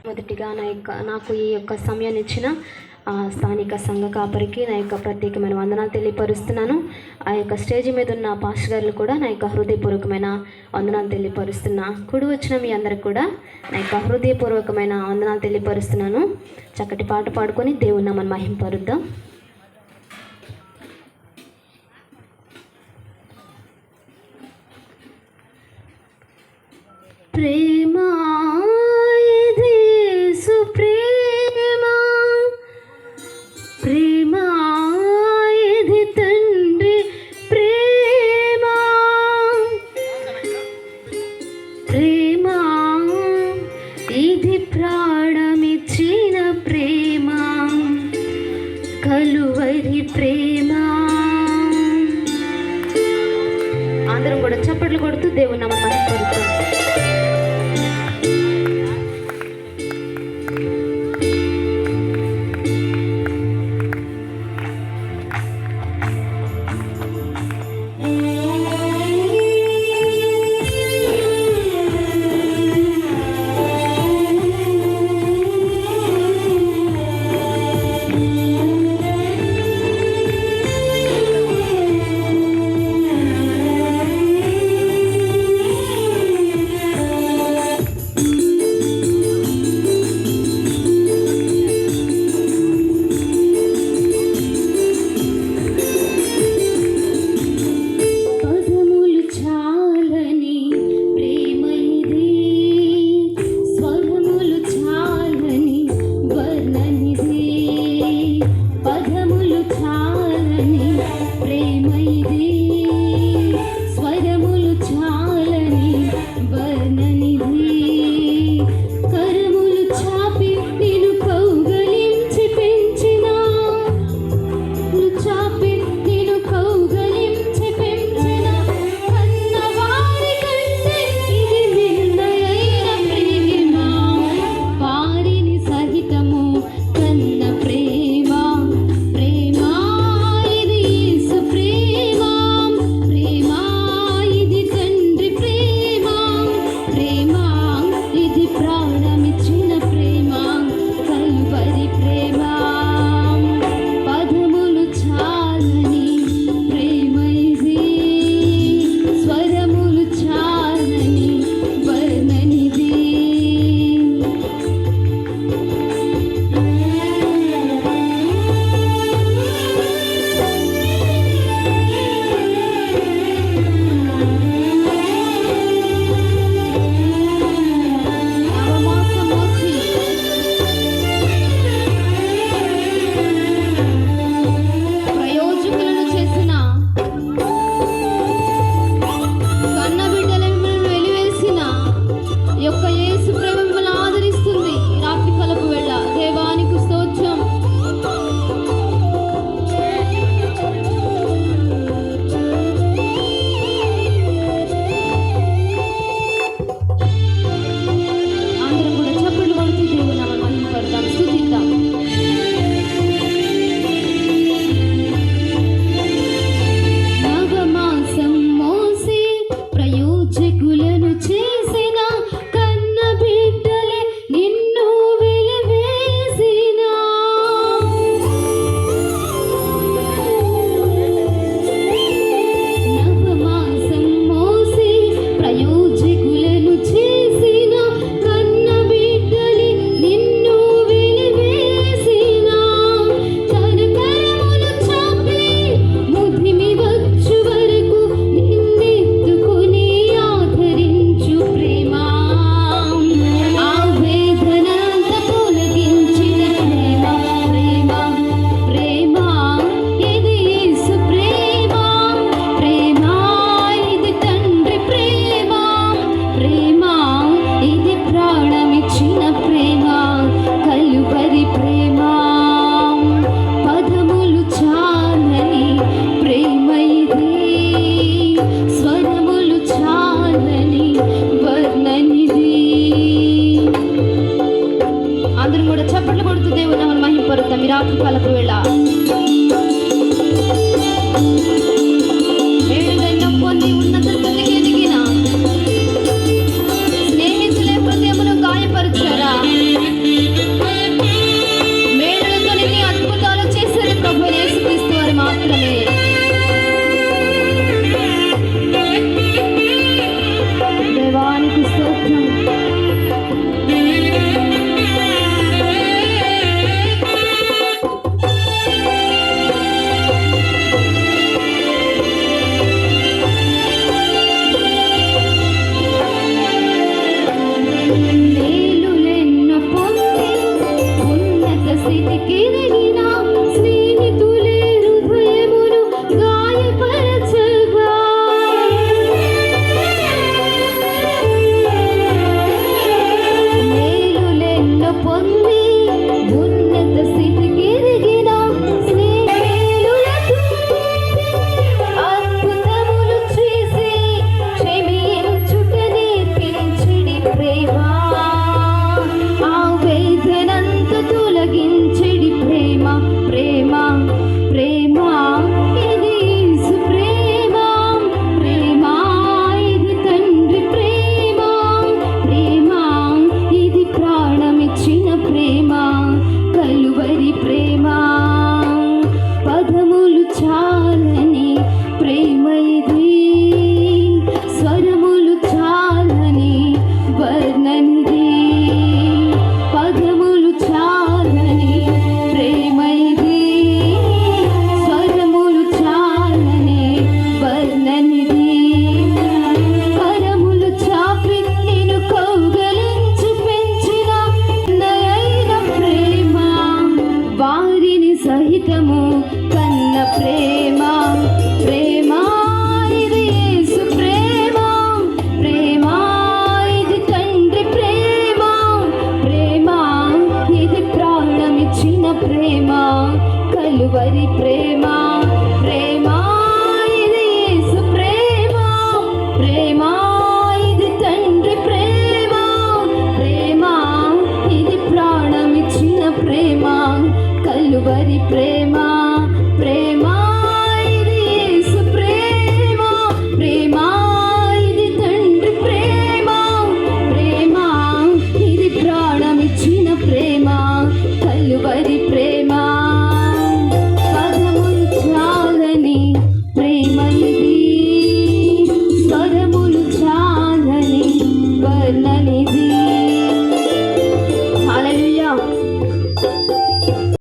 మొదటిగా నాకు ఈ యొక్క సమయాన్ని ఇచ్చిన స్థానిక సంఘ కాపరికి నా యొక్క ప్రత్యేకమైన వందనాలు తెలియపరుస్తున్నాను. ఆ యొక్క స్టేజ్ మీద ఉన్న పాస్టర్ గారులు కూడా నా యొక్క హృదయపూర్వకమైన వందనాలు తెలియపరుస్తున్నా. కూడి వచ్చిన మీ అందరికి కూడా నా యొక్క హృదయపూర్వకమైన వందనాలు తెలియపరుస్తున్నాను. చక్కటి పాట పాడుకొని దేవుని నామమును మహింపరుద్దాం. ప్రేమ ప్రేమ ఇది తండ్రి ప్రేమ, ప్రేమ ఇది ప్రాణమిచ్చిన ప్రేమ, కలువరి ప్రేమ. అందరం కూడా చప్పట్లు కొడుతూ దేవుని నామమును మహిమపరుద్దాం. రాత్రికాలపు వేళ వేడుదైన పొంది ఉన్నత స్థితికి ఎదిగిన స్నేహితులే హృదయమును గాయపరిచారా? మేలులెన్నో పొంది ఉన్నత స్థితికి ఎదిగిన స్నేహితులే హృదయమును గాయపరచగా, మేలులెన్నో పొంది ఉన్నత స్థితికి ఎదిగిన స్నేహితులతో అద్భుతములు చేసి క్షమించుట నేర్పించిడి ప్రేమ, ఆ వేదనంత తొలగించిడి ప్రేమ. ప్రేమ ప్రేమ ఇది యేసు ప్రేమ, ప్రేమ ఇది తండ్రి ప్రేమ, ప్రేమ ఇది ప్రాణమిచ్చిన ప్రేమ, కలువరి ప్రేమ. పదములు చాలని ప్రేమ ఇది, స్వరములు చాలని వర్ణనిది. పదములు చాలని ప్రేమ ఇది, స్వరములు చాలని వర్ణనిది. కరములు చాపి నిన్ను కౌగలించి పెంచిన నయైన ప్రేమ, వారిని సహితము కన్న ప్రేమ. ప్రేమ ఇది యేసు ప్రేమ, ప్రేమ ఇది తండ్రి ప్రేమ, ప్రేమ ఇది ప్రాణమిచ్చిన ప్రేమ, కలువరి ప్రేమ. ప్రేమ